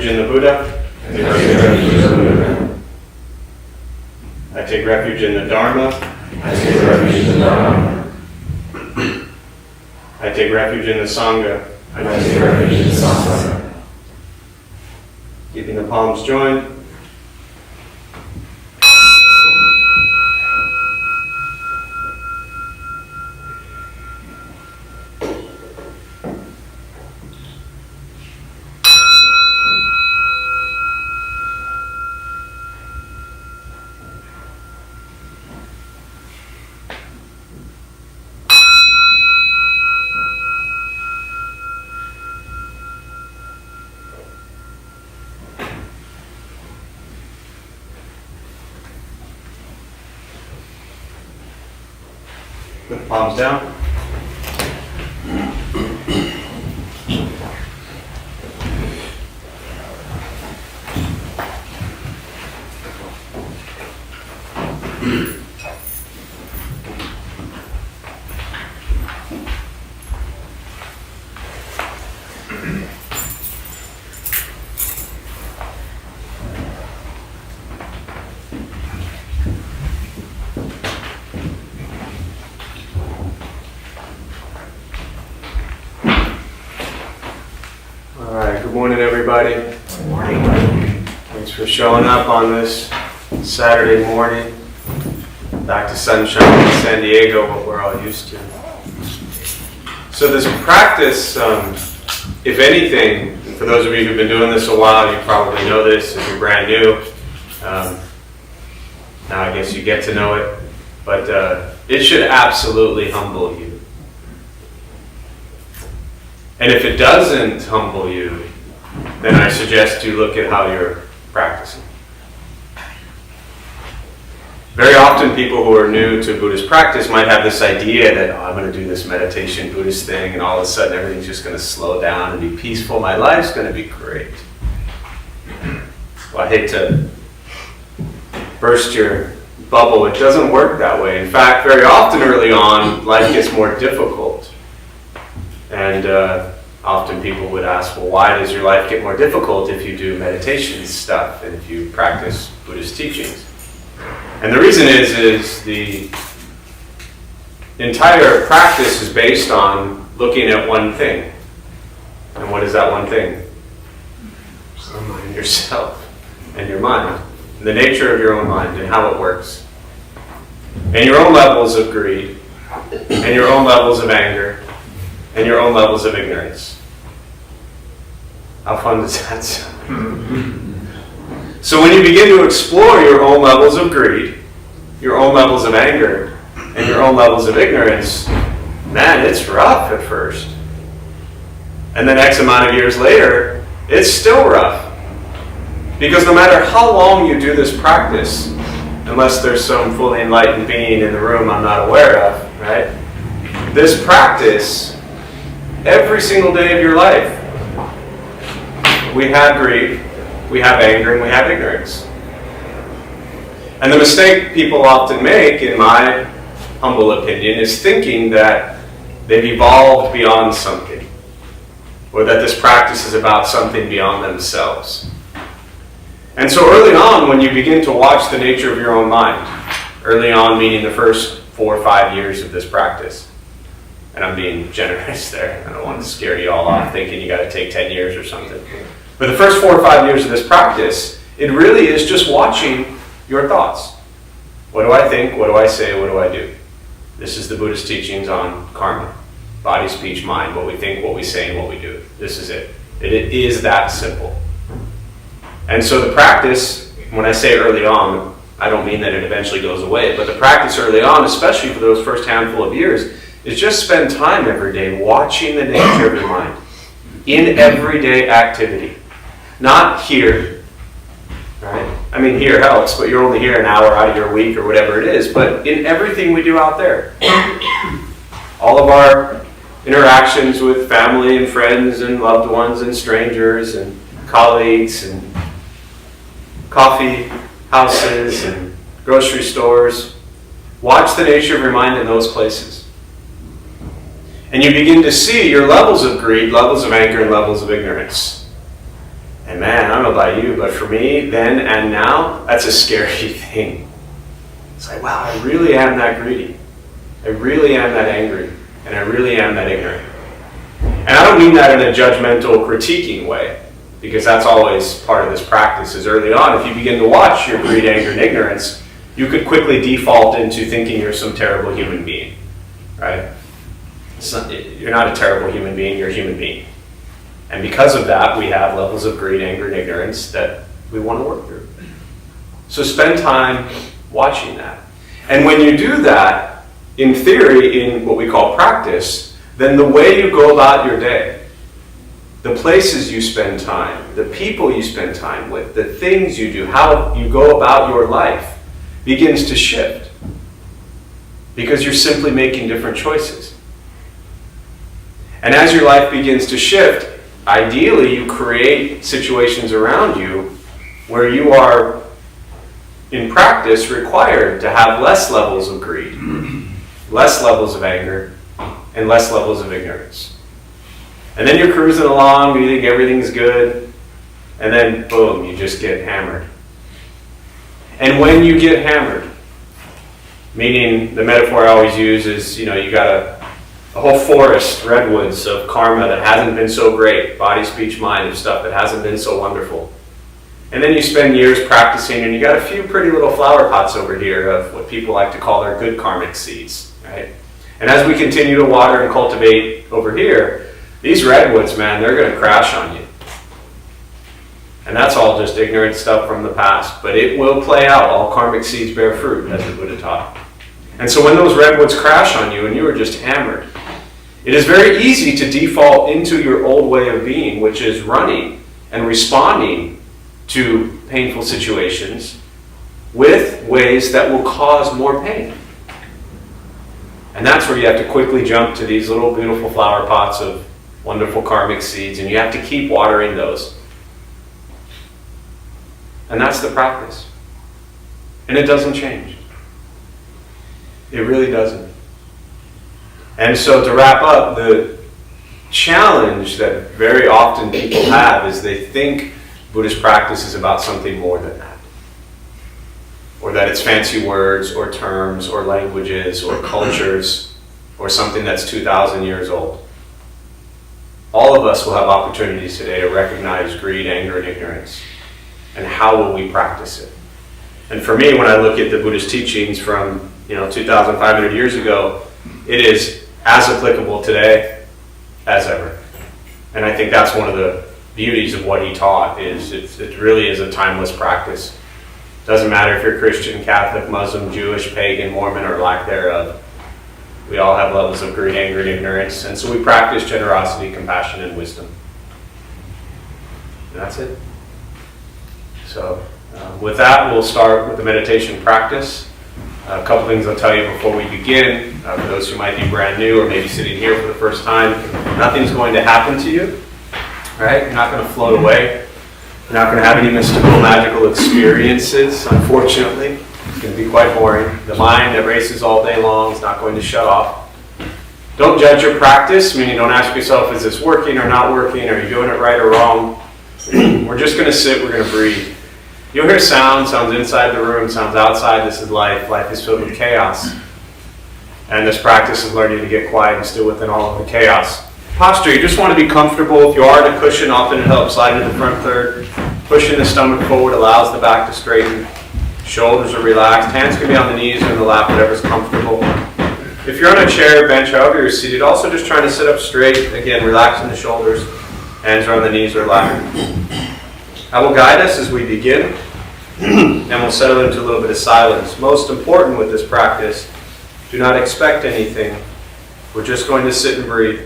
in the Buddha. I take refuge in the Buddha. I take refuge in the Dharma. I take refuge in the Dharma. I take refuge in the Sangha. I take refuge in the Sangha. Keeping the palms joined. Put the palms down. Good morning, everybody. Good morning. Thanks for showing up on this Saturday morning. Back to sunshine in San Diego, what we're all used to. So this practice, if anything, and for those of you who've been doing this a while, you probably know this. If you're brand new, now I guess you get to know it. But it should absolutely humble you. And if it doesn't humble you, then I suggest you look at how you're practicing. Very often people who are new to Buddhist practice might have this idea that, I'm going to do this meditation Buddhist thing and all of a sudden everything's just going to slow down and be peaceful. My life's going to be great. Well, I hate to burst your bubble. It doesn't work that way. In fact, very often early on, life gets more difficult. And often people would ask, well, why does your life get more difficult if you do meditation stuff and if you practice Buddhist teachings? And the reason is the entire practice is based on looking at one thing. And what is that one thing? Yourself and your mind. And the nature of your own mind and how it works. And your own levels of greed. And your own levels of anger. And your own levels of ignorance. How fun does that sound? So when you begin to explore your own levels of greed, your own levels of anger, and your own levels of ignorance, man, it's rough at first. And then X amount of years later, it's still rough. Because no matter how long you do this practice, unless there's some fully enlightened being in the room I'm not aware of, right? This practice, every single day of your life, we have greed, we have anger, and we have ignorance. And the mistake people often make, in my humble opinion, is thinking that they've evolved beyond something, or that this practice is about something beyond themselves. And so early on, when you begin to watch the nature of your own mind, early on meaning the first 4 or 5 years of this practice, and I'm being generous there, I don't want to scare you all off thinking you got to take 10 years or something. But the first 4 or 5 years of this practice, it really is just watching your thoughts. What do I think? What do I say? What do I do? This is the Buddhist teachings on karma. Body, speech, mind. What we think, what we say, and what we do. This is it. It is that simple. And so the practice, when I say early on, I don't mean that it eventually goes away, but the practice early on, especially for those first handful of years, is just spend time every day watching the nature of your mind in everyday activity. Not here, right? I mean, here helps, but you're only here an hour out of your week or whatever it is, but in everything we do out there. All of our interactions with family and friends and loved ones and strangers and colleagues and coffee houses and grocery stores. Watch the nature of your mind in those places. And you begin to see your levels of greed, levels of anger, and levels of ignorance. And man, I don't know about you, but for me, then and now, that's a scary thing. It's like, wow, I really am that greedy. I really am that angry. And I really am that ignorant. And I don't mean that in a judgmental, critiquing way, because that's always part of this practice, is early on, if you begin to watch your greed, anger, and ignorance, you could quickly default into thinking you're some terrible human being, right? You're not a terrible human being, you're a human being. And because of that, we have levels of greed, anger, and ignorance that we want to work through. So spend time watching that. And when you do that, in theory, in what we call practice, then the way you go about your day, the places you spend time, the people you spend time with, the things you do, how you go about your life begins to shift. Because you're simply making different choices. And as your life begins to shift, ideally you create situations around you where you are, in practice, required to have less levels of greed, less levels of anger, and less levels of ignorance. And then you're cruising along, and you think everything's good, and then boom, you just get hammered. And when you get hammered, meaning the metaphor I always use is, you got a whole forest, redwoods of karma that hasn't been so great, body, speech, mind, of stuff that hasn't been so wonderful. And then you spend years practicing, and you got a few pretty little flower pots over here of what people like to call their good karmic seeds, right? And as we continue to water and cultivate over here, these redwoods, man, they're going to crash on you. And that's all just ignorant stuff from the past. But it will play out. All karmic seeds bear fruit, as the Buddha taught. And so when those redwoods crash on you and you are just hammered, it is very easy to default into your old way of being, which is running and responding to painful situations with ways that will cause more pain. And that's where you have to quickly jump to these little beautiful flower pots of wonderful karmic seeds, and you have to keep watering those. And that's the practice. And it doesn't change. It really doesn't. And so to wrap up, the challenge that very often people have is they think Buddhist practice is about something more than that. Or that it's fancy words or terms or languages or cultures or something that's 2,000 years old. All of us will have opportunities today to recognize greed, anger, and ignorance. And how will we practice it? And for me, when I look at the Buddhist teachings from 2,500 years ago, it is as applicable today as ever. And I think that's one of the beauties of what he taught, is it really is a timeless practice. Doesn't matter if you're Christian, Catholic, Muslim, Jewish, pagan, Mormon, or lack thereof. We all have levels of greed, anger, and ignorance. And so we practice generosity, compassion, and wisdom. And that's it. So with that, we'll start with the meditation practice. A couple things I'll tell you before we begin. For those who might be brand new or maybe sitting here for the first time, nothing's going to happen to you. Right? You're not going to float away. You're not going to have any mystical, magical experiences, unfortunately. It's going to be quite boring. The mind that races all day long is not going to shut off. Don't judge your practice, meaning don't ask yourself, is this working or not working? Are you doing it right or wrong? We're just going to sit, we're going to breathe. You'll hear sounds inside the room, sounds outside. This is life. Life is filled with chaos. And this practice is learning to get quiet and still within all of the chaos. Posture, you just want to be comfortable. If you are in a cushion, often it helps. Slide into the front third. Pushing the stomach forward allows the back to straighten. Shoulders are relaxed. Hands can be on the knees or in the lap, whatever's comfortable. If you're on a chair, bench, however you're seated, also just trying to sit up straight. Again, relaxing the shoulders. Hands are on the knees or lap. I will guide us as we begin, and we'll settle into a little bit of silence. Most important with this practice, do not expect anything. We're just going to sit and breathe.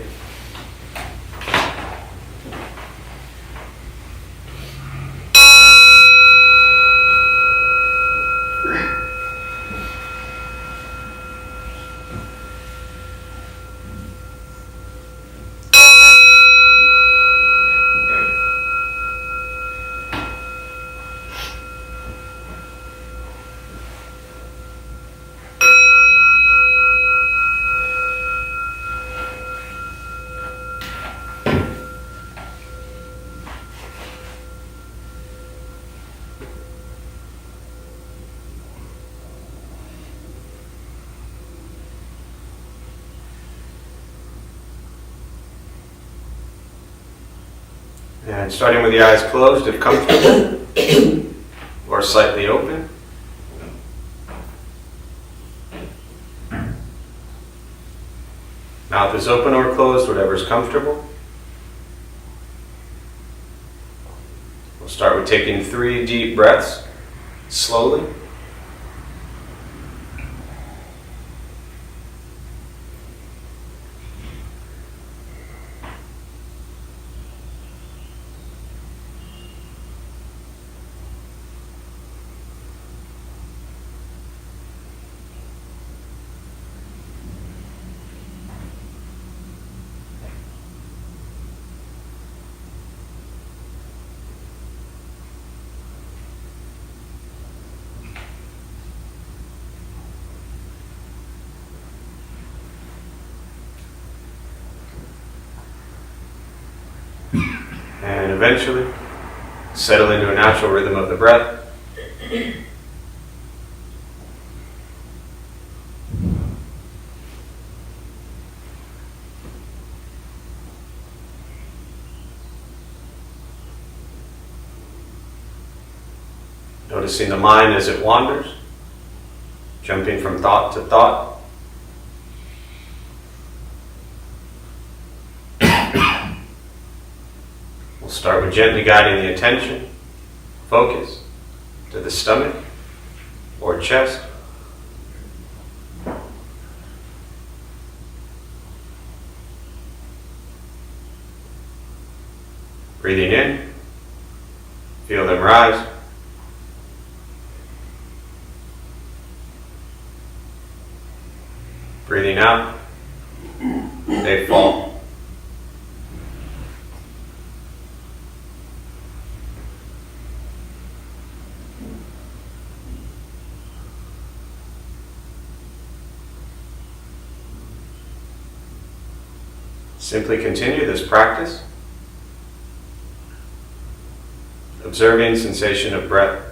And starting with the eyes closed if comfortable, or slightly open. Mouth is open or closed, whatever is comfortable. We'll start with taking 3 deep breaths, slowly. And eventually, settle into a natural rhythm of the breath. Noticing the mind as it wanders, jumping from thought to thought. We'll start with gently guiding the attention, focus, to the stomach or chest. Breathing in, feel them rise. Breathing out, they fall. Simply continue this practice, observing sensation of breath.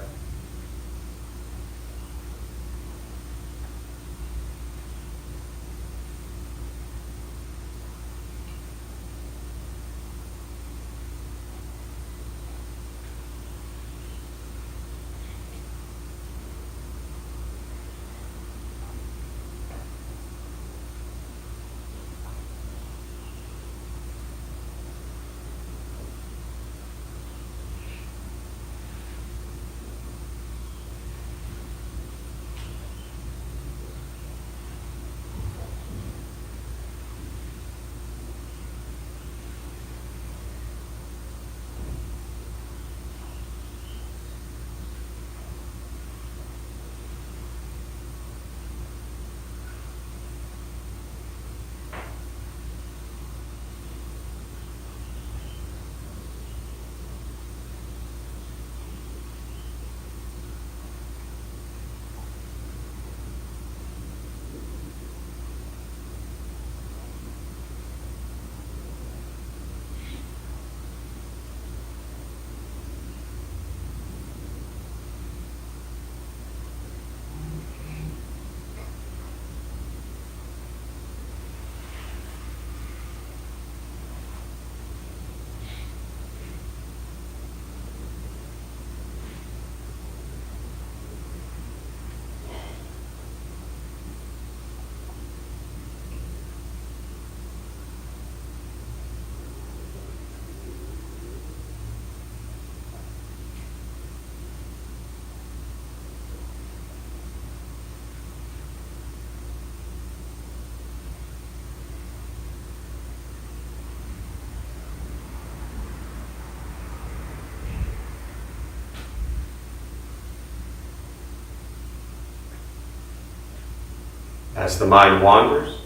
As the mind wanders,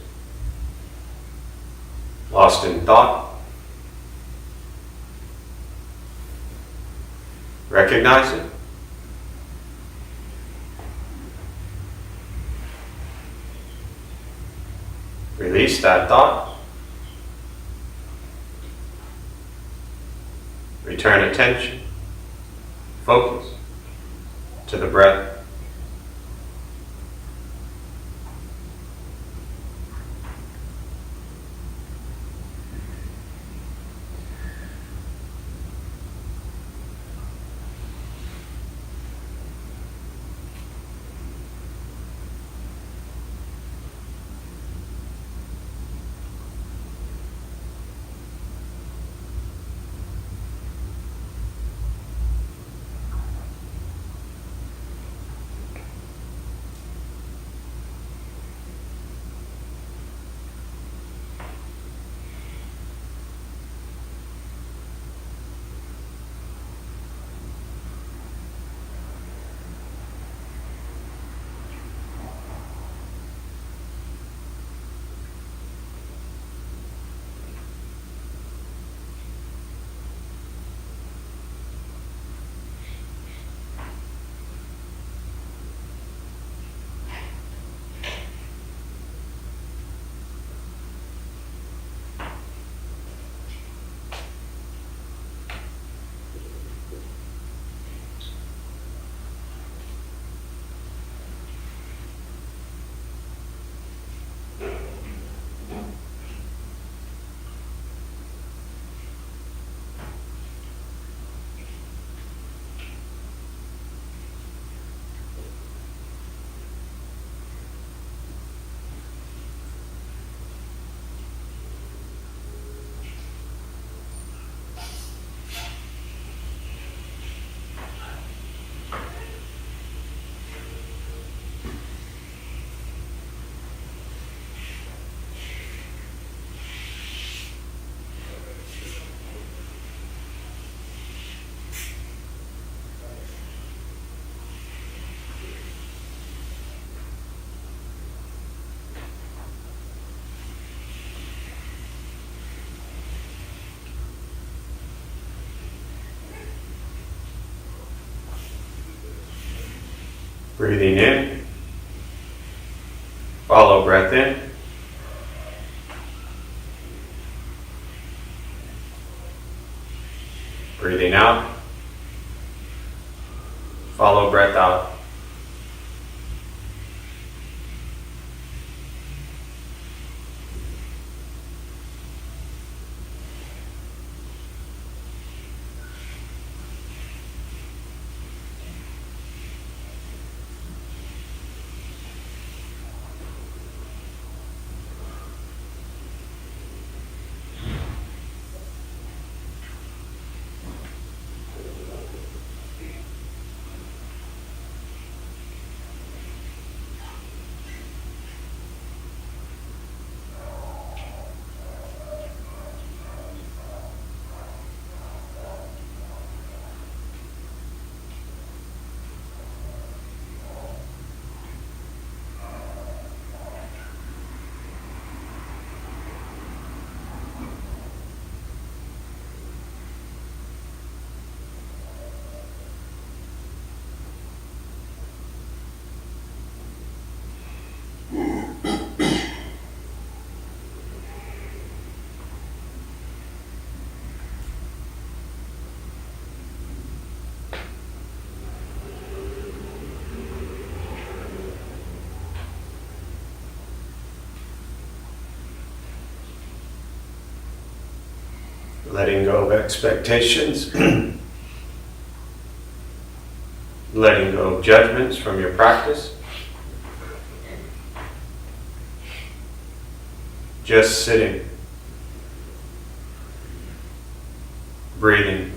lost in thought, recognize it. Release that thought. Return attention, focus to the breath. Breathing in. Follow breath in. Breathing out. Follow breath out. Letting go of expectations. Letting go of judgments from your practice. Just sitting. Breathing.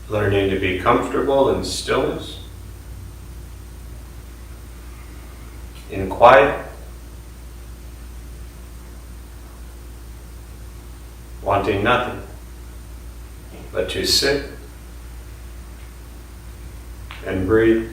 Learning to be comfortable in stillness. in quiet, wanting nothing but to sit and breathe.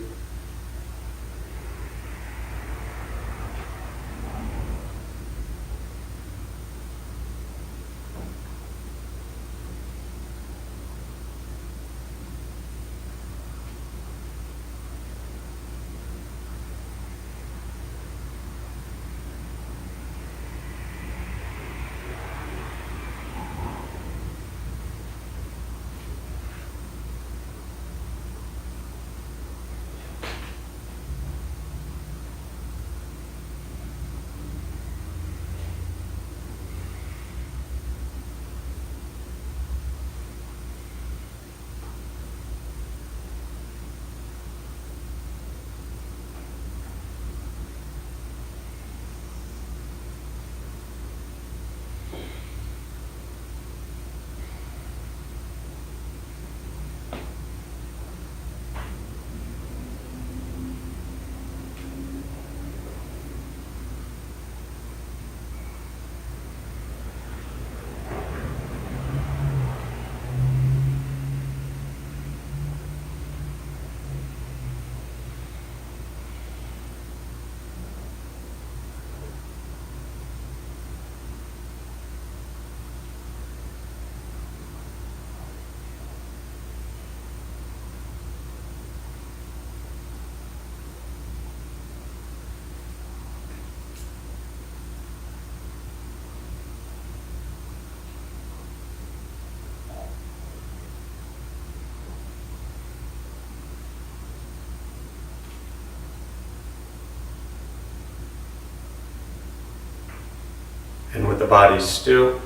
And with the body still,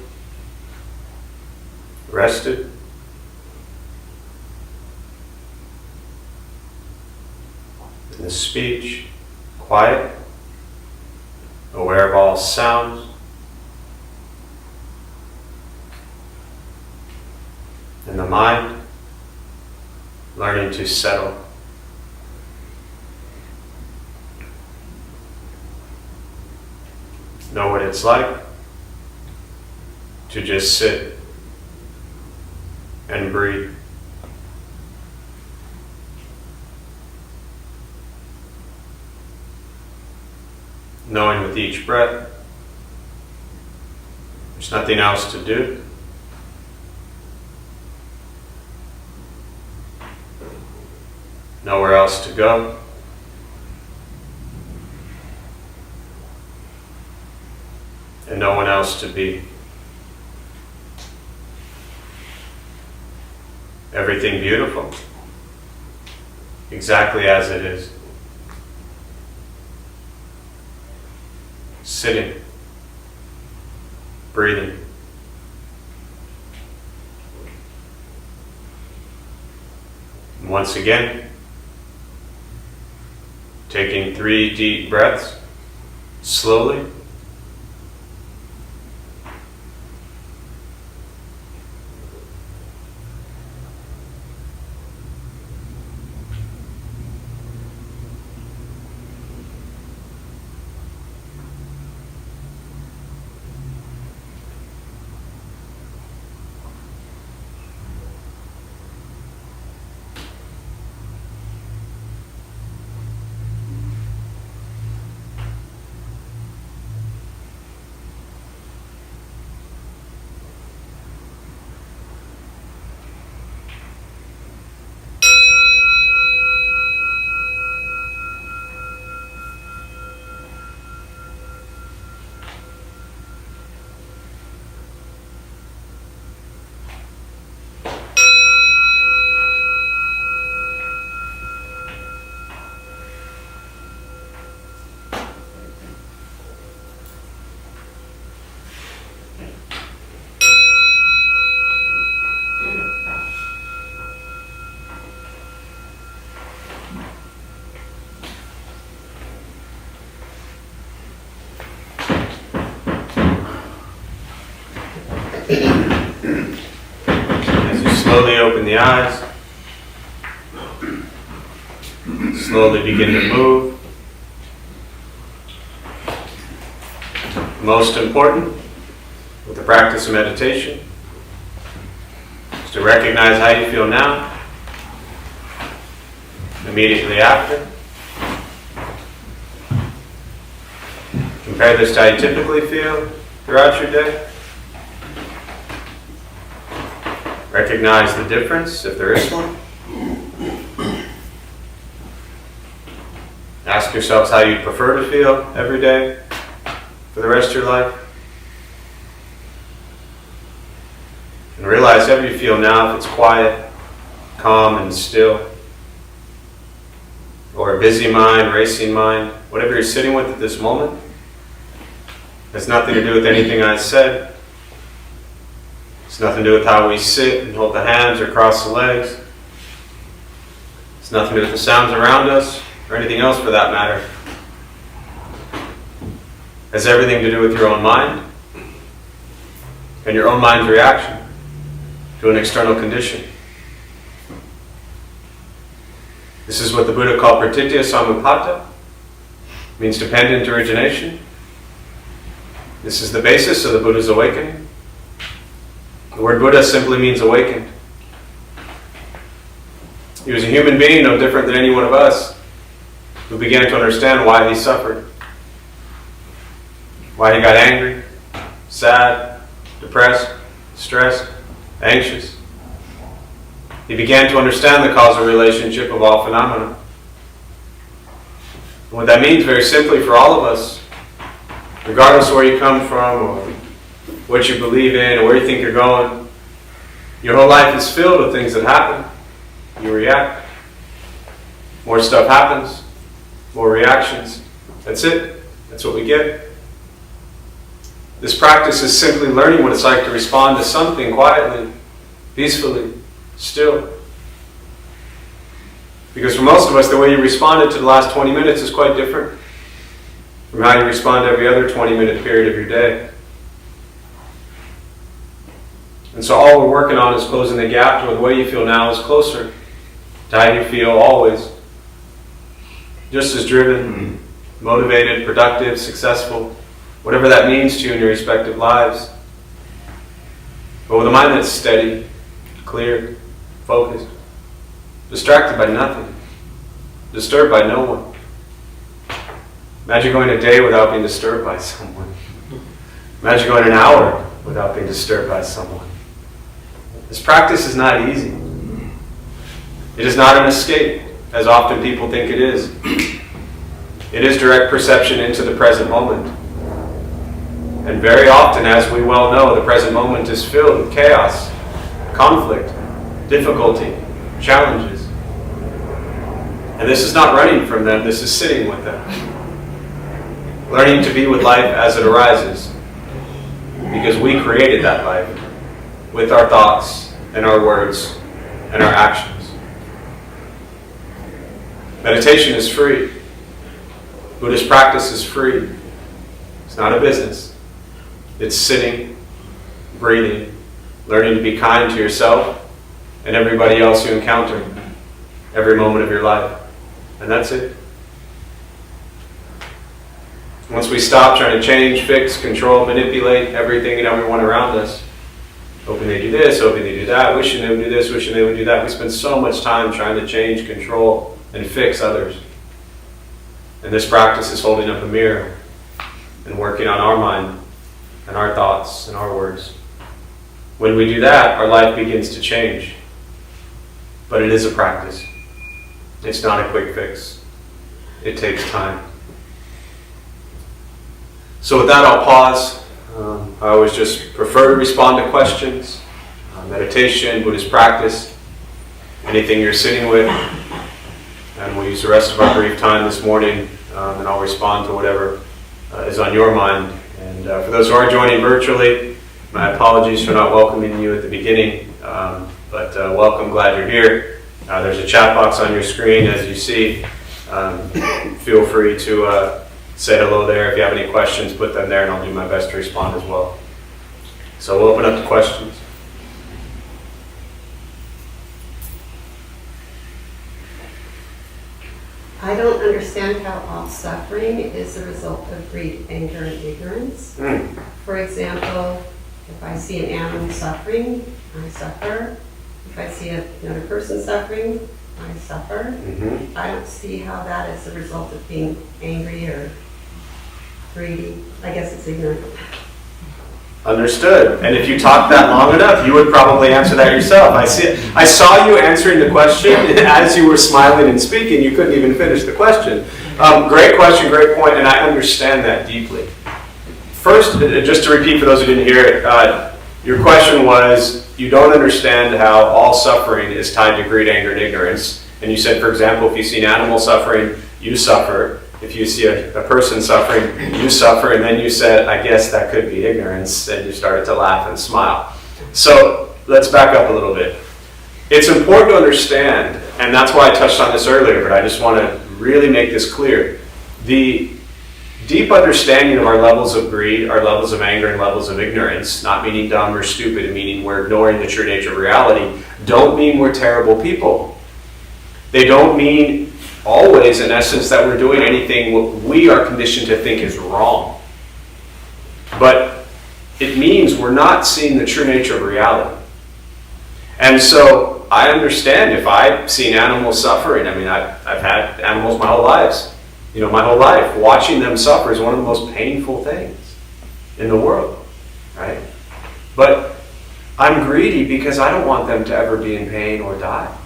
rested, and the speech quiet, aware of all sounds, and the mind learning to settle. Know what it's like to just sit and breathe. Knowing with each breath, there's nothing else to do. Nowhere else to go. And no one else to be. Everything beautiful, exactly as it is. Sitting, breathing. And once again, taking 3 deep breaths, slowly. As you slowly open the eyes, slowly begin to move, Most important with the practice of meditation is to recognize how you feel now, immediately after. Compare this to how you typically feel throughout your day. Recognize the difference, if there is one. Ask yourselves how you'd prefer to feel every day for the rest of your life. And realize however you feel now, if it's quiet, calm, and still, or a busy mind, racing mind, whatever you're sitting with at this moment, has nothing to do with anything I said. It's nothing to do with how we sit and hold the hands or cross the legs. It's nothing to do with the sounds around us or anything else for that matter. It has everything to do with your own mind and your own mind's reaction to an external condition. This is what the Buddha called pratitya samuppada. It means dependent origination. This is the basis of the Buddha's awakening. The word Buddha simply means awakened. He was a human being, no different than any one of us, who began to understand why he suffered, why he got angry, sad, depressed, stressed, anxious. He began to understand the causal relationship of all phenomena. And what that means, very simply, for all of us, regardless of where you come from, or what you believe in, or where you think you're going, your whole life is filled with things that happen. You react. More stuff happens. More reactions. That's it. That's what we get. This practice is simply learning what it's like to respond to something quietly, peacefully, still. Because for most of us, the way you responded to the last 20 minutes is quite different from how you respond to every other 20-minute period of your day. And so all we're working on is closing the gap to the way you feel now is closer to how you feel always. Just as driven, motivated, productive, successful, whatever that means to you in your respective lives. But with a mind that's steady, clear, focused, distracted by nothing, disturbed by no one. Imagine going a day without being disturbed by someone. Imagine going an hour without being disturbed by someone. This practice is not easy. It is not an escape, as often people think it is. It is direct perception into the present moment. And very often, as we well know, the present moment is filled with chaos, conflict, difficulty, challenges. And this is not running from them, this is sitting with them. Learning to be with life as it arises. Because we created that life with our thoughts and our words and our actions. Meditation is free. Buddhist practice is free. It's not a business. It's sitting, breathing, learning to be kind to yourself and everybody else you encounter every moment of your life. And that's it. Once we stop trying to change, fix, control, manipulate everything and everyone around us, hoping they do this, hoping they do that, wishing they would do this, wishing they would do that, we spend so much time trying to change, control, and fix others. And this practice is holding up a mirror and working on our mind and our thoughts and our words. When we do that, our life begins to change. But it is a practice. It's not a quick fix. It takes time. So with that, I'll pause. I always just prefer to respond to questions, meditation, Buddhist practice, anything you're sitting with. And we'll use the rest of our brief time this morning, and I'll respond to whatever is on your mind. And for those who are joining virtually, my apologies for not welcoming you at the beginning, but welcome, glad you're here. There's a chat box on your screen, as you see. Feel free to say hello there. If you have any questions, put them there, and I'll do my best to respond as well. So we'll open up to questions. I don't understand how all suffering is the result of greed, anger, and ignorance. For example, if I see an animal suffering, I suffer. If I see another person suffering, I suffer. I don't see how that is the result of being angry or greedy. I guess it's ignorant. Understood. And if you talked that long enough, you would probably answer that yourself. I see it. I saw you answering the question, and as you were smiling and speaking, you couldn't even finish the question. Great question, great point, and I understand that deeply. First, just to repeat for those who didn't hear it, your question was, you don't understand how all suffering is tied to greed, anger, and ignorance. And you said, for example, if you see an animal suffering, you suffer. If you see a person suffering, you suffer. And then you said, I guess that could be ignorance. And you started to laugh and smile. So let's back up a little bit. It's important to understand, and that's why I touched on this earlier, but I just want to really make this clear. The deep understanding of our levels of greed, our levels of anger, and levels of ignorance, not meaning dumb or stupid, meaning we're ignoring the true nature of reality, don't mean we're terrible people. They don't mean always, in essence, that we're doing anything what we are conditioned to think is wrong. But it means we're not seeing the true nature of reality. And so I understand if I see an animal suffering. I mean, I've had animals my whole lives. My whole life. Watching them suffer is one of the most painful things in the world, right? But I'm greedy because I don't want them to ever be in pain or die.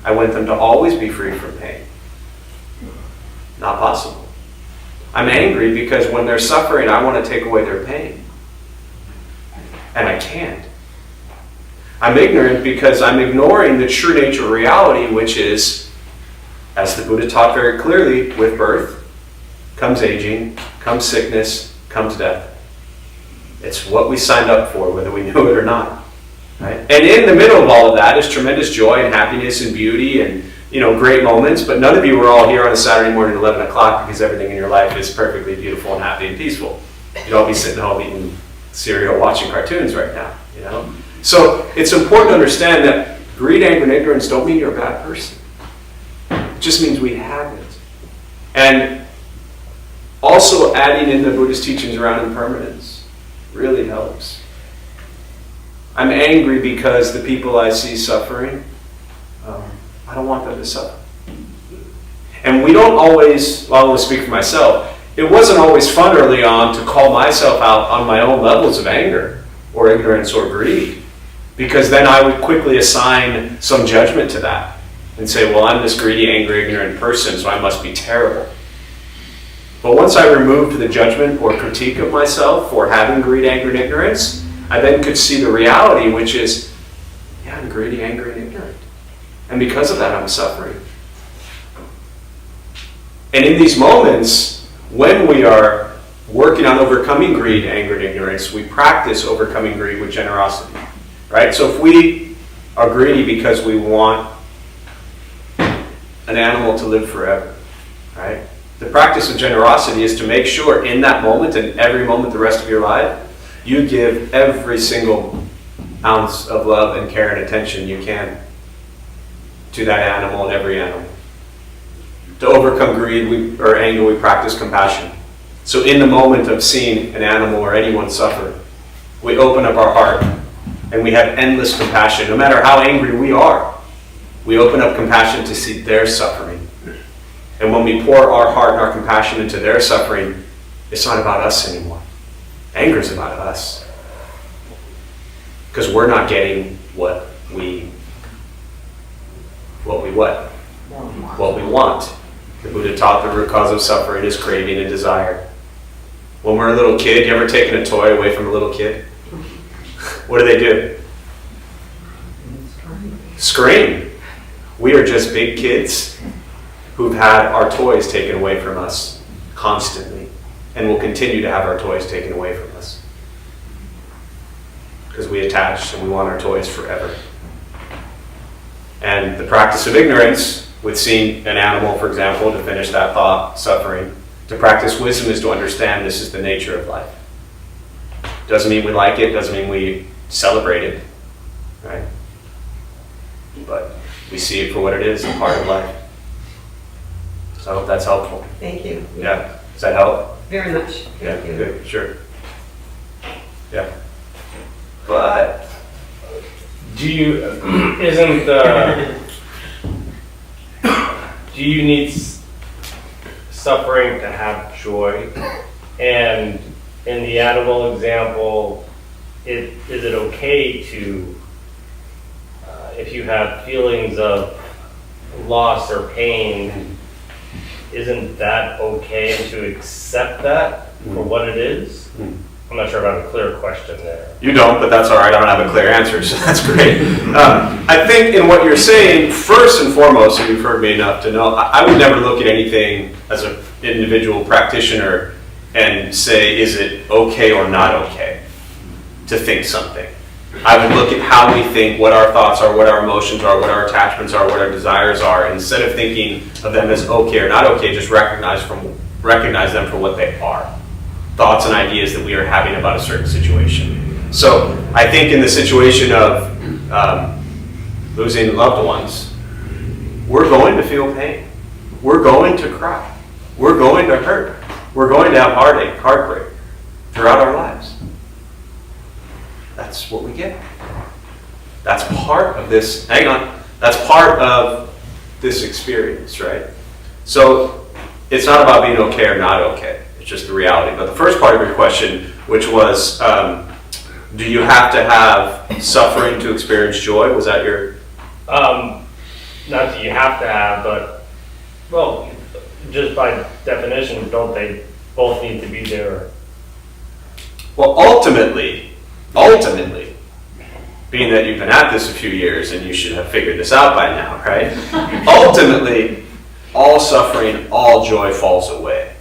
I want them to always be free from pain. Not possible. I'm angry because when they're suffering, I want to take away their pain. And I can't. I'm ignorant because I'm ignoring the true nature of reality, which is, as the Buddha taught very clearly, with birth comes aging, comes sickness, comes death. It's what we signed up for, whether we knew it or not. Right? And in the middle of all of that is tremendous joy and happiness and beauty and great moments, but none of you are all here on a Saturday morning at 11 o'clock because everything in your life is perfectly beautiful and happy and peaceful. You'd all be sitting home eating cereal, watching cartoons right now. So it's important to understand that greed, anger, and ignorance don't mean you're a bad person. It just means we have it. And also adding in the Buddhist teachings around impermanence really helps. I'm angry because the people I see suffering, I don't want them to suffer. And we don't always, well, I'm going to speak for myself, it wasn't always fun early on to call myself out on my own levels of anger or ignorance or greed, because then I would quickly assign some judgment to that and say, well, I'm this greedy, angry, ignorant person, so I must be terrible. But once I removed the judgment or critique of myself for having greed, anger, and ignorance, I then could see the reality, which is, yeah, I'm greedy, angry, and ignorant. And because of that, I'm suffering. And in these moments, when we are working on overcoming greed, anger, and ignorance, we practice overcoming greed with generosity. Right? So if we are greedy because we want an animal to live forever, right? The practice of generosity is to make sure in that moment and every moment the rest of your life, you give every single ounce of love and care and attention you can to that animal and every animal. To overcome greed or anger, we practice compassion. So in the moment of seeing an animal or anyone suffer, we open up our heart and we have endless compassion. No matter how angry we are, we open up compassion to see their suffering. And when we pour our heart and our compassion into their suffering, it's not about us anymore. Anger is about us. Because we're not getting what we want. The Buddha taught the root cause of suffering is craving and desire. When we're a little kid, you ever taken a toy away from a little kid? What do? Scream. We are just big kids who've had our toys taken away from us constantly and will continue to have our toys taken away from us. Because we attach and we want our toys forever. And the practice of ignorance, with seeing an animal, for example, to finish that thought, suffering, to practice wisdom is to understand this is the nature of life. Doesn't mean we like it, doesn't mean we celebrate it, right? But we see it for what it is, a part of life. So I hope that's helpful. Thank you. Yeah. Does that help? Very much. Yeah, Thank you. good, sure. Yeah. But Do you do you need suffering to have joy? And in the animal example, is it okay to, if you have feelings of loss or pain, isn't that okay to accept that for what it is? I'm not sure if I have a clear question there. you don't, but that's all right. I don't have a clear answer, so that's great. I think in what you're saying, first and foremost, and you've heard me enough to know, I would never look at anything as an individual practitioner and say, is it okay or not okay to think something? I would look at how we think, what our thoughts are, what our emotions are, what our attachments are, what our desires are. And instead of thinking of them as okay or not okay, just recognize them for what they are. Thoughts and ideas that we are having about a certain situation. So I think in the situation of losing loved ones, we're going to feel pain. We're going to cry. We're going to hurt. We're going to have heartache, heartbreak throughout our lives. That's what we get. That's part of this, that's part of this experience, right? So it's not about being okay or not okay. It's just the reality. But the first part of your question, which was, do you have to have suffering to experience joy? Was that your... Not that you have to have, but, well, just by definition, don't they both need to be there? Well, ultimately, being that you've been at this a few years and you should have figured this out by now, right? Ultimately, all suffering, all joy falls away.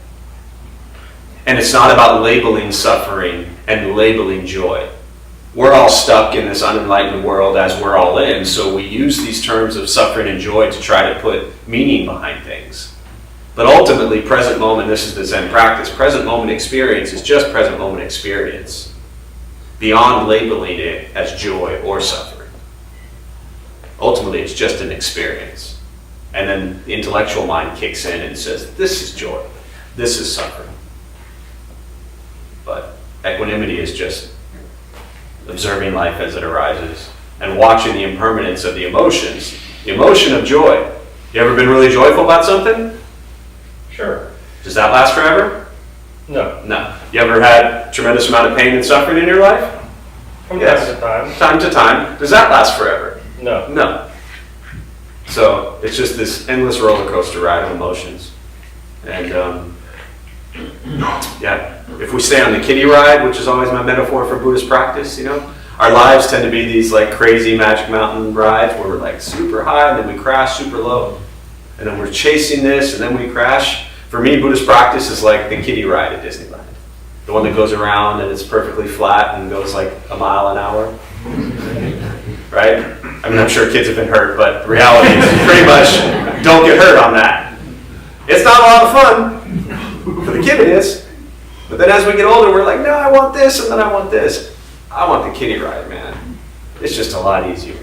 And it's not about labeling suffering and labeling joy. We're all stuck in this unenlightened world as we're all in, so we use these terms of suffering and joy to try to put meaning behind things. But ultimately, present moment, this is the Zen practice, present moment experience is just present moment experience, beyond labeling it as joy or suffering. Ultimately, it's just an experience. And then the intellectual mind kicks in and says, this is joy, this is suffering. But equanimity is just observing life as it arises and watching the impermanence of the emotions. The emotion of joy. You ever been really joyful about something? Sure. Does that last forever? No. No. You ever had a tremendous amount of pain and suffering in your life? From Yes. time to time. Time to time. Does that last forever? No. No. So it's just this endless roller coaster ride of emotions. And yeah, if we stay on the kiddie ride, which is always my metaphor for Buddhist practice, our lives tend to be these like crazy Magic Mountain rides where we're like super high and then we crash super low. And then we're chasing this and then we crash. For me, Buddhist practice is like the kiddie ride at Disneyland. The one that goes around and it's perfectly flat and goes like a mile an hour. Right? I mean, I'm sure kids have been hurt, but the reality is pretty much don't get hurt on that. It's not a lot of fun. For the kid it is. But then as we get older, we're like, no, I want this and then I want this. I want the kiddie ride, man. It's just a lot easier.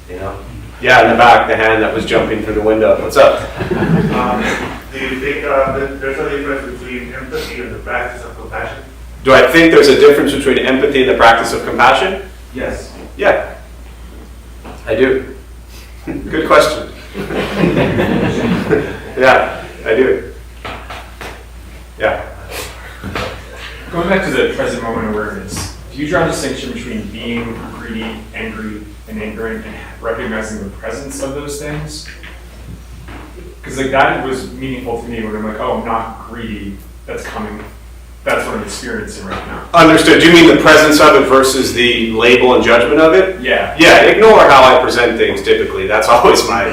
Yeah, in the back, the hand that was jumping through the window. What's up? Do you think that there's a difference between empathy and the practice of compassion? Do I think there's a difference between empathy and the practice of compassion? Yes. Yeah, I do. Good question. Yeah, I do. Yeah. Going back to the present moment awareness, do you draw a distinction between being greedy, angry, and ignorant, and recognizing the presence of those things? Because that was meaningful to me when I'm like, oh, I'm not greedy, that's coming. That's what I'm experiencing right now. Understood. Do you mean the presence of it versus the label and judgment of it? Yeah. Yeah, ignore how I present things typically. That's always my,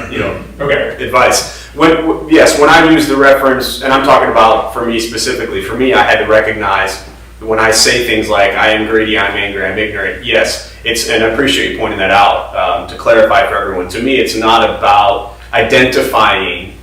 Okay. advice. When I use the reference, and I'm talking about for me specifically, for me I had to recognize when I say things like, I am greedy, I'm angry, I'm ignorant, yes, and I appreciate you pointing that out to clarify for everyone. To me, it's not about identifying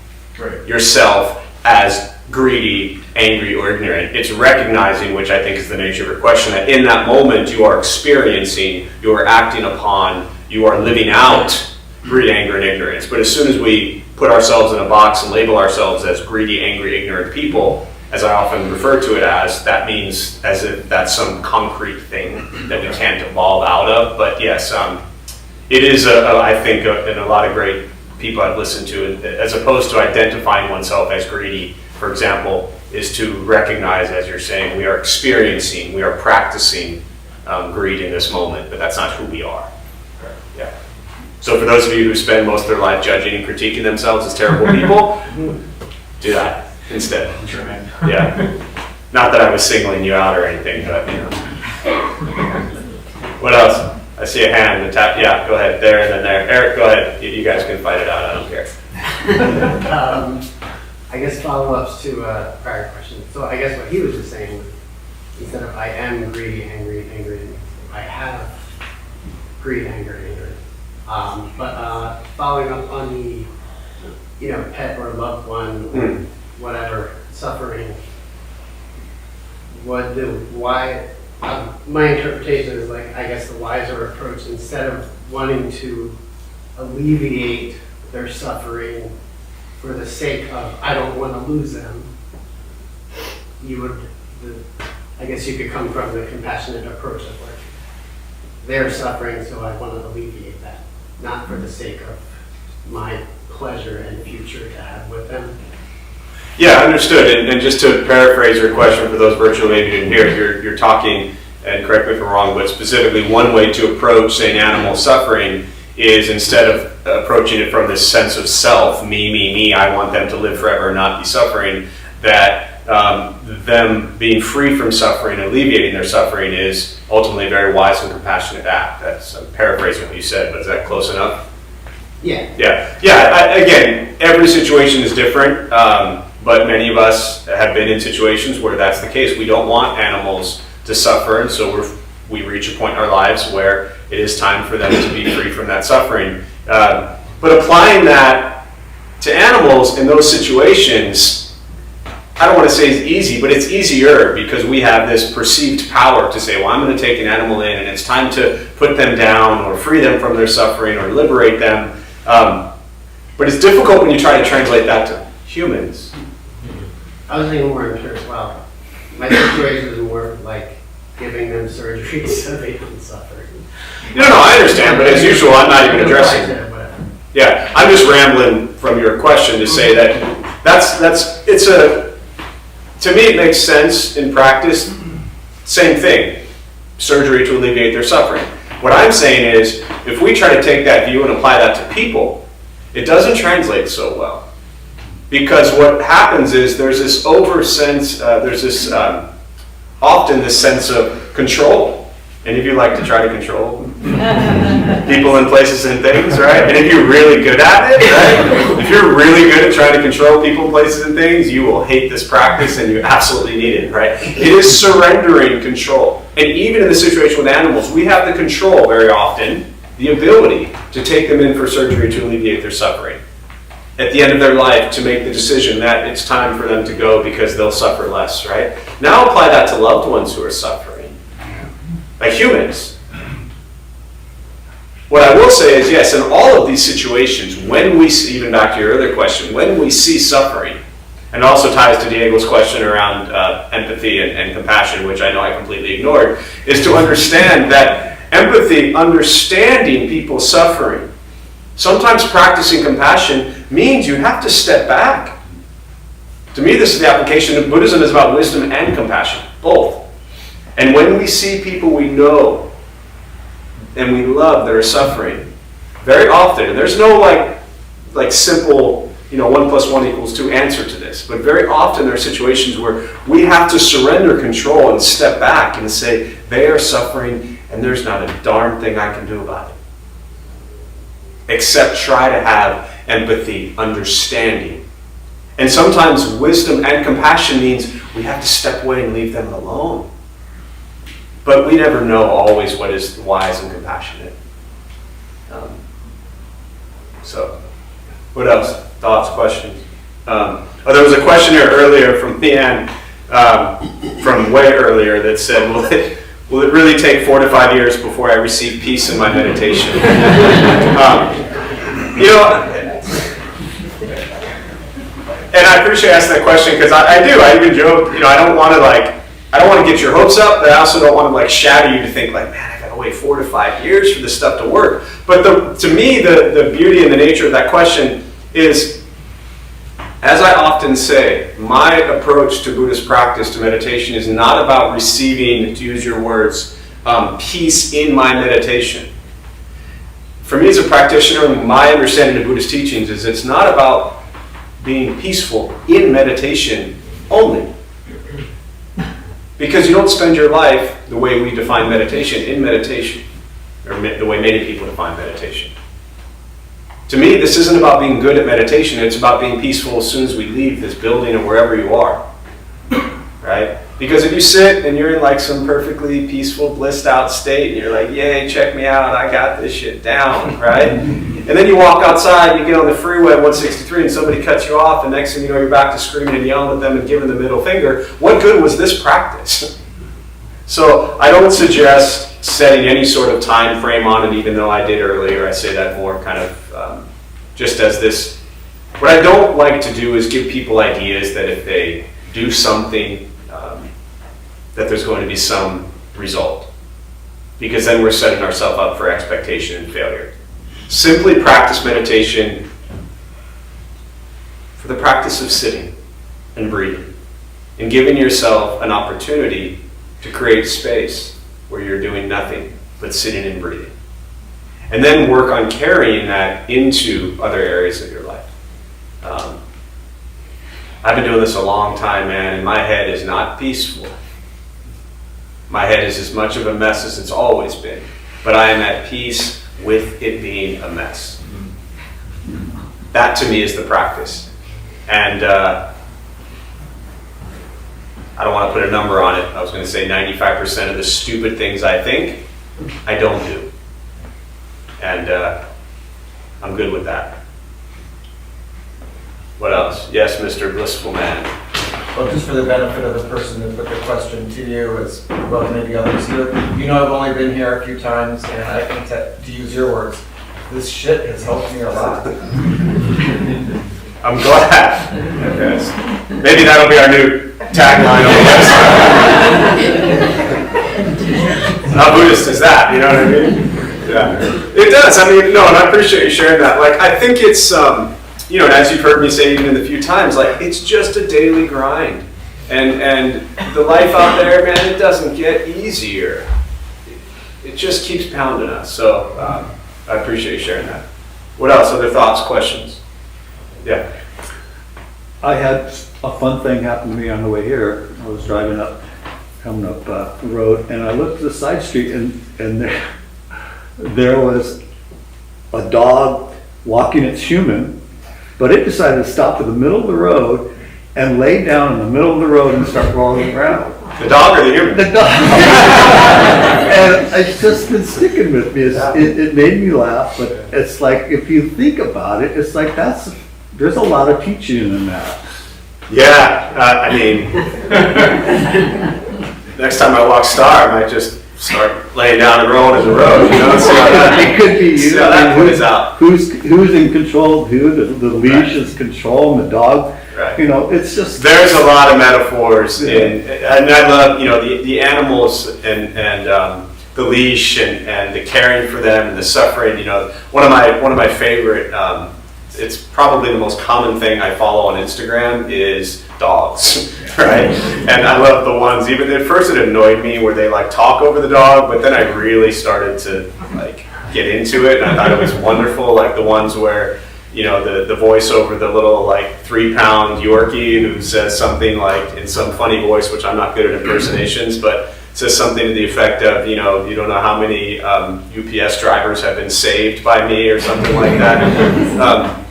yourself as greedy, angry, or ignorant. It's recognizing, which I think is the nature of your question, that in that moment you are experiencing, you are acting upon, you are living out greed, anger, and ignorance. But as soon as we put ourselves in a box and label ourselves as greedy, angry, ignorant people, as I often refer to it as, that means as if that's some concrete thing that we can't evolve out of. But yes, it is, I think, in a lot of great people I've listened to, as opposed to identifying oneself as greedy, for example, is to recognize, as you're saying, we are experiencing, we are practicing greed in this moment, but that's not who we are. Yeah. So for those of you who spend most of their life judging and critiquing themselves as terrible people, do that instead. Sure, man. Yeah. Not that I was singling you out or anything, but you know. What else? I see a hand. Yeah, go ahead. There and then there. Eric, go ahead. You guys can fight it out. I don't care. I guess follow-ups to a prior question. So I guess what he was just saying, instead of I am greedy, angry, I have greed, anger, angry. But following up on the, pet or loved one, or whatever, suffering, my interpretation is like, I guess the wiser approach, instead of wanting to alleviate their suffering for the sake of, I don't want to lose them, I guess you could come from the compassionate approach of like, they're suffering, so I want to alleviate that, not for the sake of my pleasure and future to have with them. Yeah, understood. And just to paraphrase your question for those virtually maybe didn't hear it, you're talking, and correct me if I'm wrong, but specifically one way to approach, say, an animal suffering is instead of approaching it from this sense of self, me, I want them to live forever and not be suffering, that them being free from suffering, alleviating their suffering is ultimately a very wise and compassionate act. I'm paraphrasing what you said, but is that close enough? Yeah. Yeah. Again, every situation is different, but many of us have been in situations where that's the case. We don't want animals to suffer, and so we reach a point in our lives where it is time for them to be free from that suffering. But applying that to animals in those situations, I don't want to say it's easy, but it's easier because we have this perceived power to say, well, I'm going to take an animal in and it's time to put them down or free them from their suffering or liberate them. But it's difficult when you try to translate that to humans. I was thinking more in terms, well, my situation is more like giving them surgery so they don't suffer. No, I understand, but as usual, I'm not even addressing. Yeah, I'm just rambling from your question to say that to me it makes sense in practice. Same thing, surgery to alleviate their suffering. What I'm saying is, if we try to take that view and apply that to people, it doesn't translate so well. Because what happens is there's this often this sense of control. Any of you like to try to control people and places and things, right? And if you're really good at it, right? If you're really good at trying to control people, places, and things, you will hate this practice and you absolutely need it, right? It is surrendering control. And even in the situation with animals, we have the control very often, the ability to take them in for surgery to alleviate their suffering. At the end of their life, to make the decision that it's time for them to go because they'll suffer less, right? Now apply that to loved ones who are suffering. Like humans. What I will say is, yes, in all of these situations, when we see, even back to your earlier question, when we see suffering, and also ties to Diego's question around empathy and compassion, which I know I completely ignored, is to understand that empathy, understanding people's suffering, sometimes practicing compassion means you have to step back. To me, this is the application of Buddhism is about wisdom and compassion, both. And when we see people we know and we love that are suffering, very often, and there's no like simple, 1 + 1 = 2 answer to this, but very often there are situations where we have to surrender control and step back and say, they are suffering and there's not a darn thing I can do about it. Except try to have empathy, understanding. And sometimes wisdom and compassion means we have to step away and leave them alone. But we never know always what is wise and compassionate. So, what else? Thoughts, questions? There was a question here earlier from Leanne, from way earlier, that said, will it really take 4 to 5 years before I receive peace in my meditation? And I appreciate you asking that question because I do. I even joke, I don't want to get your hopes up, but I also don't want to like shatter you to think like, man, I got to wait 4 to 5 years for this stuff to work. But to me, the beauty and the nature of that question is, as I often say, my approach to Buddhist practice, to meditation, is not about receiving, to use your words, peace in my meditation. For me as a practitioner, my understanding of Buddhist teachings is it's not about being peaceful in meditation only. Because you don't spend your life the way we define meditation in meditation, or the way many people define meditation. To me, this isn't about being good at meditation, it's about being peaceful as soon as we leave this building or wherever you are. Right? Because if you sit and you're in like some perfectly peaceful, blissed out state, and you're like, yay, check me out, I got this shit down, right? And then you walk outside, you get on the freeway at 163 and somebody cuts you off, and next thing you know, you're back to screaming and yelling at them and giving the middle finger. What good was this practice? So I don't suggest setting any sort of time frame on it, even though I did earlier. I say that more kind of just as this. What I don't like to do is give people ideas that if they do something, that there's going to be some result. Because then we're setting ourselves up for expectation and failure. Simply practice meditation for the practice of sitting and breathing and giving yourself an opportunity to create space where you're doing nothing but sitting and breathing. And then work on carrying that into other areas of your life. I've been doing this a long time, man, and my head is not peaceful. My head is as much of a mess as it's always been. But I am at peace with it being a mess. That to me is the practice. And I don't want to put a number on it. I was going to say 95% of the stupid things I think, I don't do. And I'm good with that. What else? Yes, Mr. Blissful Man. Well, just for the benefit of the person who put the question to you, as well as maybe others here, I've only been here a few times, and I think that, to use your words, this shit has helped me a lot. I'm glad. Yes. Maybe that'll be our new tagline on the website. How Buddhist is that? You know what I mean? Yeah. It does. I mean, no, and I appreciate you sharing that. Like, I think it's, and as you've heard me say even a few times, like, it's just a daily grind. And the life out there, man, it doesn't get easier. It just keeps pounding us. So I appreciate you sharing that. What else? Other thoughts, questions? Yeah. I had a fun thing happen to me on the way here. I was coming up the road, and I looked at the side street, and there was a dog walking its human, but it decided to stop in the middle of the road and lay down in the middle of the road and start rolling around. The dog or the human? The dog. And it's just been sticking with me. It made me laugh, but it's like, if you think about it, it's like there's a lot of teaching in that. Yeah, I mean, next time I walk Star, I might just start laying down and rolling in the road, See how that, it could be you. See how that plays out. Who's in control of who? The leash is control, and the dog. Right. It's just. There's a lot of metaphors and I love, the animals and the leash and the caring for them and the suffering. One of my favorite. It's probably the most common thing I follow on Instagram is dogs, right? And I love the ones, even at first it annoyed me where they like talk over the dog, but then I really started to like get into it, and I thought it was wonderful, like the ones where, the voice over the little like 3-pound Yorkie who says something like in some funny voice, which I'm not good at impersonations, but says something to the effect of, you don't know how many UPS drivers have been saved by me or something like that.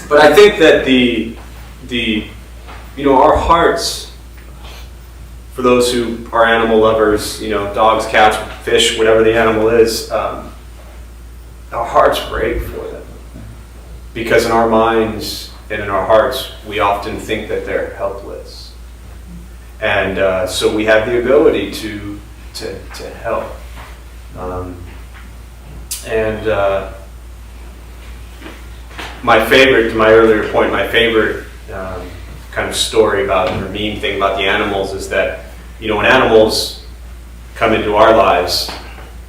But I think that our hearts, for those who are animal lovers, dogs, cats, fish, whatever the animal is, our hearts break for them. Because in our minds and in our hearts, we often think that they're helpless. And so we have the ability to help. my favorite, to my earlier point, my favorite kind of story about, or meme thing about the animals is that, when animals come into our lives,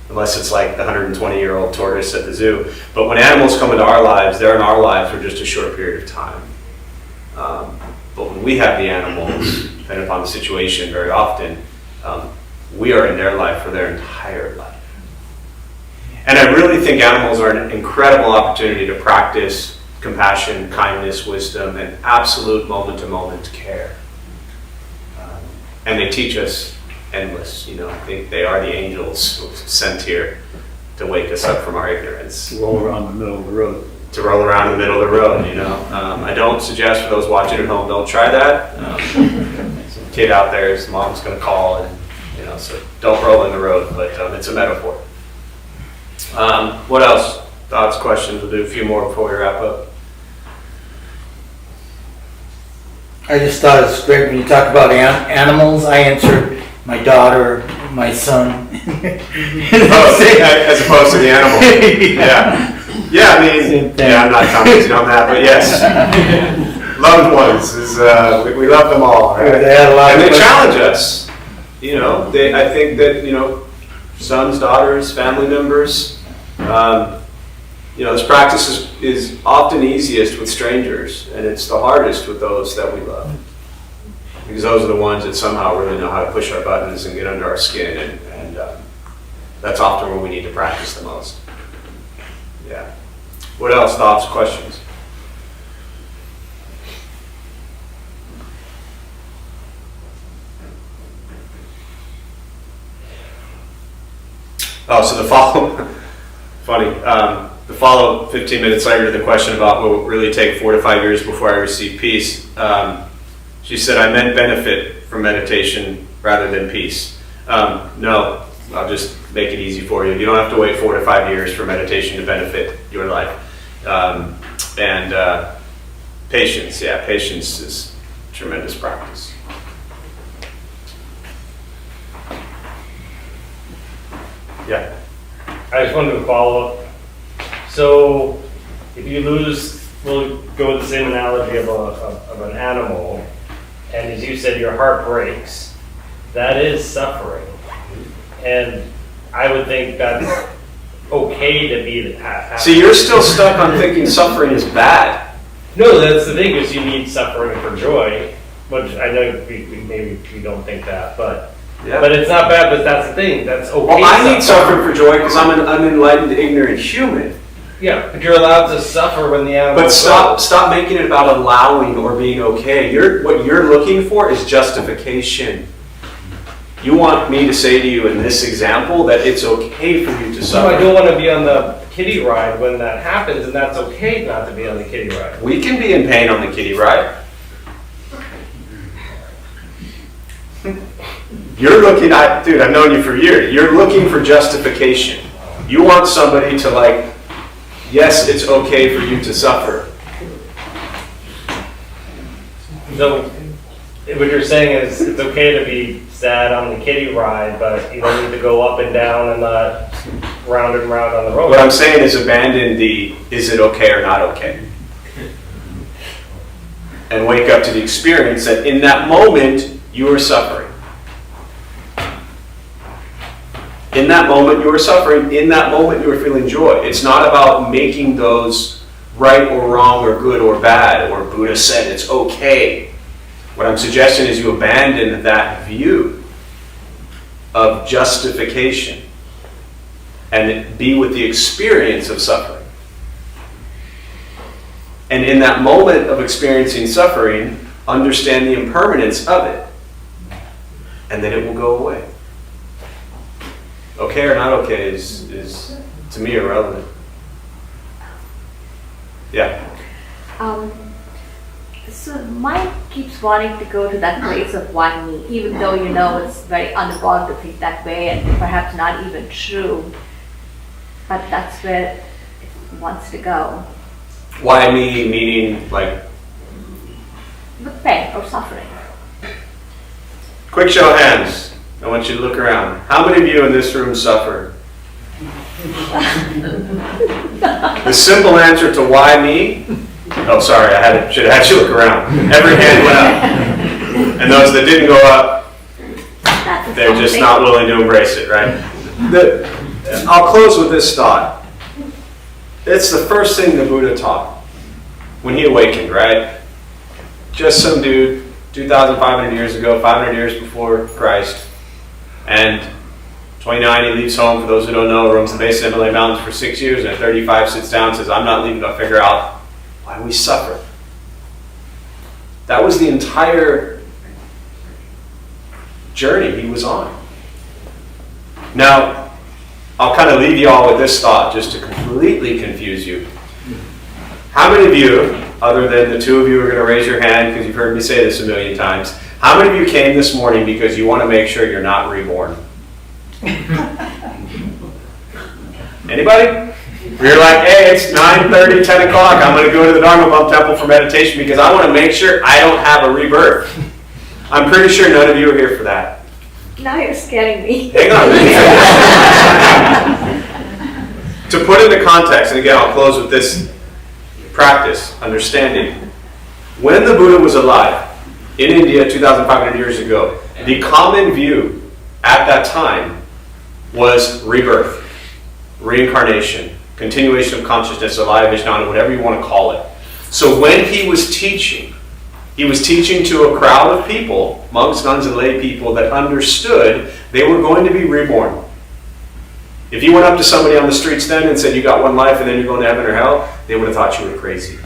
unless it's like the 120-year-old tortoise at the zoo, but when animals come into our lives, they're in our lives for just a short period of time. But when we have the animals, depending upon the situation, very often, we are in their life for their entire life. And I really think animals are an incredible opportunity to practice compassion, kindness, wisdom, and absolute moment-to-moment care. And they teach us endless. I think they are the angels sent here to wake us up from our ignorance. Roll around the middle of the road. To roll around in the middle of the road, I don't suggest for those watching at home, don't try that. Some kid out there, his mom's going to call, and so don't roll in the road, but it's a metaphor. What else? Thoughts, questions? We'll do a few more before we wrap up. I just thought it was great when you talk about animals. I answered my daughter, my son. As opposed to the animal. Yeah, I'm not commenting on that, but yes. Loved ones, we love them all, right? They had a lot and of they questions. challenge us. I think that, sons, daughters, family members, this practice is often easiest with strangers, and it's the hardest with those that we love. Because those are the ones that somehow really know how to push our buttons and get under our skin, and that's often where we need to practice the most. Yeah. What else? Thoughts, questions? Oh, so the follow, funny, the follow 15 minutes later to the question about will it really take 4 to 5 years before I receive peace, she said, I meant benefit from meditation rather than peace. No, I'll just make it easy for you. You don't have to wait 4 to 5 years for meditation to benefit your life. And patience, patience is tremendous practice. Yeah. I just wanted to follow up. So, if you lose, we'll go with the same analogy of an animal, and as you said, your heart breaks. That is suffering, and I would think that's okay to be the. See, you're still stuck on thinking suffering is bad. No, that's the thing, is you need suffering for joy, which I know maybe we don't think that, but. Yeah. But it's not bad, but that's the thing, that's okay. Well, I need suffering for joy because I'm an unenlightened, ignorant human. Yeah, but you're allowed to suffer when the animal. But stop making it about allowing or being okay. What you're looking for is justification. You want me to say to you in this example that it's okay for you to So suffer. I don't want to be on the kiddie ride when that happens, and that's okay not to be on the kiddie ride. We can be in pain on the kiddie ride. You're looking at, dude, I've known you for years. You're looking for justification. You want somebody to yes, it's okay for you to suffer. So what you're saying is it's okay to be sad on the kiddie ride, but you don't need to go up and down and round and round on the road. What I'm saying is abandon the is it okay or not okay. And wake up to the experience that in that moment you are suffering. In that moment you are suffering, in that moment you are feeling joy. It's not about making those right or wrong or good or bad, or Buddha said it's okay. What I'm suggesting is you abandon that view of justification and be with the experience of suffering. And in that moment of experiencing suffering, understand the impermanence of it. And then it will go away. Okay or not okay is to me irrelevant. Yeah. So mind keeps wanting to go to that place of one me, even though you know it's very unevolved to think that way and perhaps not even true. But that's where it wants to go. Why me, meaning like? With pain or suffering. Quick show of hands. I want you to look around. How many of you in this room suffer? The simple answer to why me Oh, sorry, should have had you look around. Every hand went up. And those that didn't go up, That's they're just something. not willing to embrace it, right? I'll close with this thought. It's the first thing the Buddha taught when he awakened, right? Just some dude, 2,500 years ago, 500 years before Christ. And 29, he leaves home. For those who don't know, roams the base of the Himalaya Mountains for 6 years. And at 35, sits down and says, I'm not leaving to figure out why we suffer. That was the entire journey he was on. Now, I'll kind of leave you all with this thought just to completely confuse you. How many of you, other than the two of you who are going to raise your hand because you've heard me say this a million times, how many of you came this morning because you want to make sure you're not reborn? Anybody? You're like, hey, it's 9:30, 10 o'clock. I'm going to go to the Dharma Bum Temple for meditation because I want to make sure I don't have a rebirth. I'm pretty sure none of you are here for that. Now you're scaring me. Hang on. To put into context, and again, I'll close with this practice, understanding. When the Buddha was alive in India 2,500 years ago, the common view at that time was rebirth, reincarnation, continuation of consciousness, alaya vijnana, whatever you want to call it. So when he was teaching to a crowd of people, monks, nuns, and lay people that understood they were going to be reborn. If you went up to somebody on the streets then and said you got one life and then you're going to heaven or hell, they would have thought you were crazy.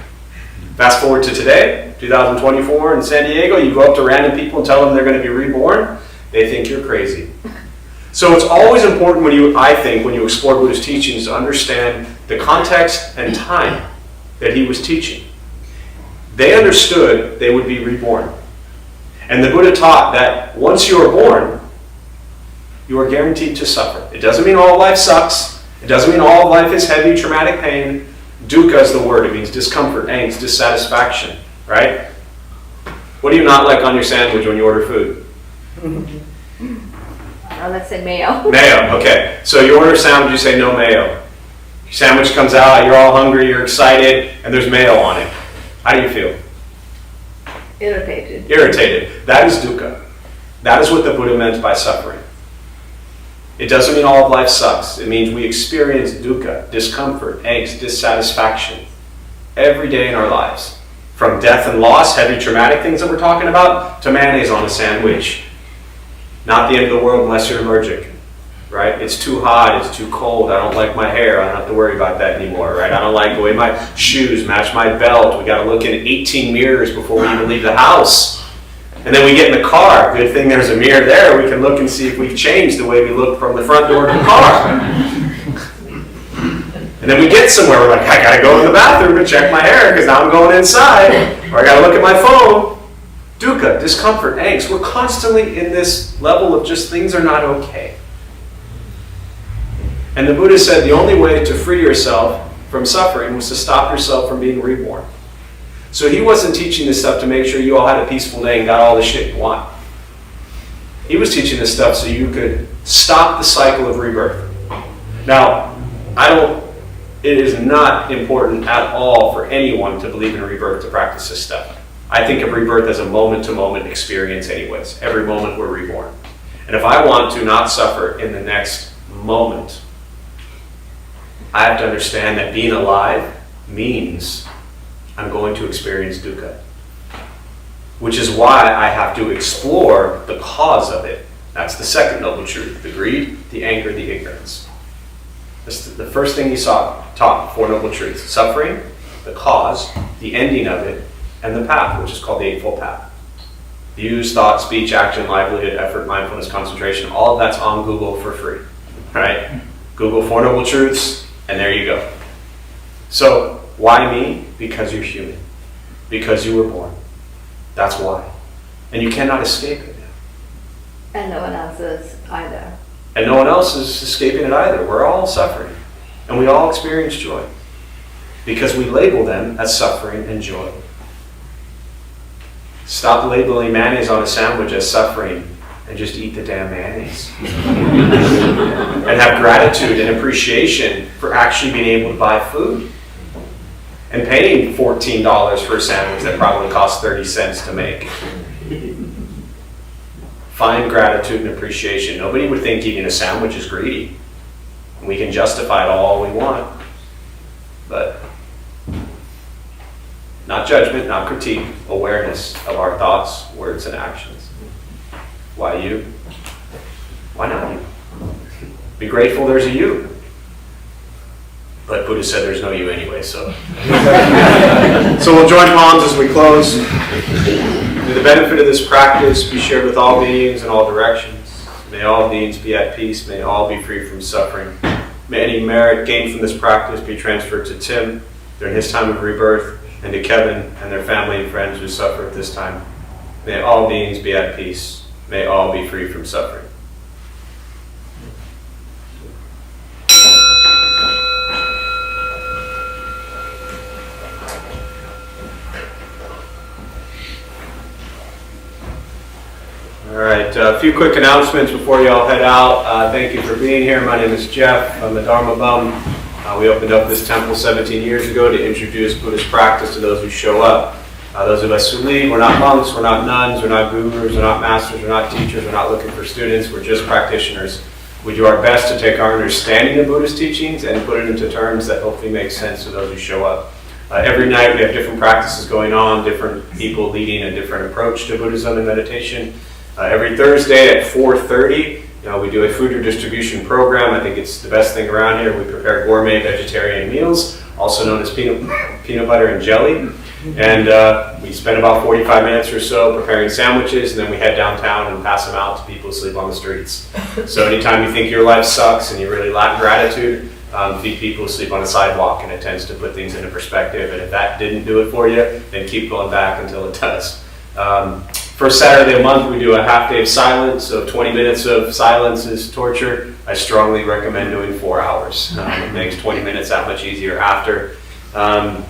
Fast forward to today, 2024 in San Diego, you go up to random people and tell them they're going to be reborn, they think you're crazy. So it's always important when you explore Buddhist teachings to understand the context and time that he was teaching. They understood they would be reborn. And the Buddha taught that once you are born, you are guaranteed to suffer. It doesn't mean all of life sucks. It doesn't mean all of life is heavy, traumatic pain. Dukkha is the word. It means discomfort, angst, dissatisfaction, right? What do you not like on your sandwich when you order food? Let's say mayo. Mayo, okay. So you order a sandwich, you say no mayo. Your sandwich comes out, you're all hungry, you're excited, and there's mayo on it. How do you feel? Irritated. Irritated. That is dukkha. That is what the Buddha meant by suffering. It doesn't mean all of life sucks. It means we experience dukkha, discomfort, angst, dissatisfaction every day in our lives. From death and loss, heavy traumatic things that we're talking about, to mayonnaise on a sandwich. Not the end of the world unless you're allergic, right? It's too hot, it's too cold, I don't like my hair, I don't have to worry about that anymore, right? I don't like the way my shoes match my belt. We got to look in 18 mirrors before we even leave the house. And then we get in the car. Good thing there's a mirror there. We can look and see if we've changed the way we look from the front door to the car. And then we get somewhere, we're like, I got to go in the bathroom and check my hair because now I'm going inside. Or I got to look at my phone. Dukkha, discomfort, angst. We're constantly in this level of just things are not okay. And the Buddha said the only way to free yourself from suffering was to stop yourself from being reborn. So he wasn't teaching this stuff to make sure you all had a peaceful day and got all the shit you want. He was teaching this stuff so you could stop the cycle of rebirth. Now, it is not important at all for anyone to believe in rebirth to practice this stuff. I think of rebirth as a moment-to-moment experience anyways. Every moment we're reborn. And if I want to not suffer in the next moment, I have to understand that being alive means I'm going to experience dukkha. Which is why I have to explore the cause of it. That's the second noble truth. The greed, the anger, the ignorance. That's the first thing he taught, Four Noble Truths. Suffering, the cause, the ending of it, and the path, which is called the Eightfold Path. Views, thought, speech, action, livelihood, effort, mindfulness, concentration, all of that's on Google for free. Right? Google Four Noble Truths, and there you go. So, why me? Because you're human. Because you were born. That's why. And you cannot escape it. And no one else is either. And no one else is escaping it either. We're all suffering. And we all experience joy. Because we label them as suffering and joy. Stop labeling mayonnaise on a sandwich as suffering and just eat the damn mayonnaise. And have gratitude and appreciation for actually being able to buy food. and paying $14 for a sandwich that probably costs 30 cents to make. Find gratitude and appreciation. Nobody would think eating a sandwich is greedy. We can justify it all we want, but not judgment, not critique, awareness of our thoughts, words, and actions. Why you? Why not you? Be grateful there's a you. But Buddha said there's no you anyway, so. So we'll join palms as we close. May the benefit of this practice be shared with all beings in all directions. May all beings be at peace. May all be free from suffering. May any merit gained from this practice be transferred to Tim during his time of rebirth, and to Kevin and their family and friends who suffer at this time. May all beings be at peace. May all be free from suffering. All right, a few quick announcements before you all head out. Thank you for being here. My name is Jeff. I'm a Dharma Bum. We opened up this temple 17 years ago to introduce Buddhist practice to those who show up. Those of us who lead, we're not monks, we're not nuns, we're not gurus, we're not masters, we're not teachers, we're not looking for students, we're just practitioners. We do our best to take our understanding of Buddhist teachings and put it into terms that hopefully make sense to those who show up. Every night we have different practices going on, different people leading a different approach to Buddhism and meditation. Every Thursday at 4:30, we do a food redistribution program. I think it's the best thing around here. We prepare gourmet vegetarian meals, also known as peanut butter and jelly. And we spend about 45 minutes or so preparing sandwiches, and then we head downtown and pass them out to people who sleep on the streets. So anytime you think your life sucks and you really lack gratitude, feed people who sleep on a sidewalk, and it tends to put things into perspective. And if that didn't do it for you, then keep going back until it does. First Saturday of the month, we do a half day of silence, so 20 minutes of silence is torture. I strongly recommend doing 4 hours. It makes 20 minutes that much easier after. Well,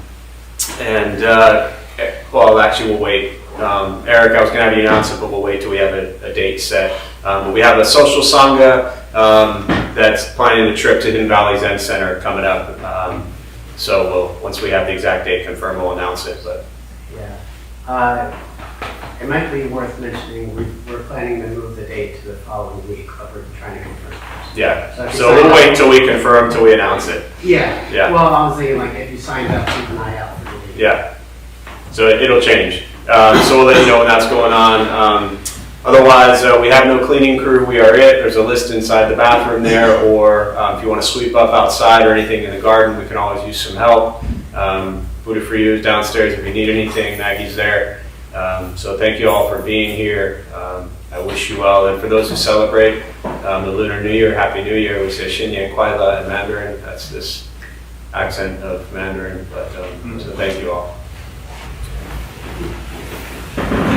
actually, we'll wait. Eric, I was going to have you announce it, but we'll wait till we have a date set. But we have a social sangha that's planning a trip to Hidden Valley Zen Center coming up. So once we have the exact date confirmed, we'll announce it. But Yeah. It might be worth mentioning, we're planning to move the date to the following week, but we're trying to confirm first. yeah, So if you so sign we'll up- wait till we confirm till we announce it. Yeah. Yeah. Well, I was thinking like if you signed up, keep an eye out for the date. Yeah, so it'll change. So we'll let you know when that's going on. Otherwise, we have no cleaning crew. We are it. There's a list inside the bathroom there, or if you want to sweep up outside or anything in the garden, we can always use some help. Buddha for You is downstairs if you need anything. Maggie's there. So thank you all for being here. I wish you well. And for those who celebrate the Lunar New Year, Happy New Year. We say Xinyan Kuaila in Mandarin. That's this accent of Mandarin. But so thank you all.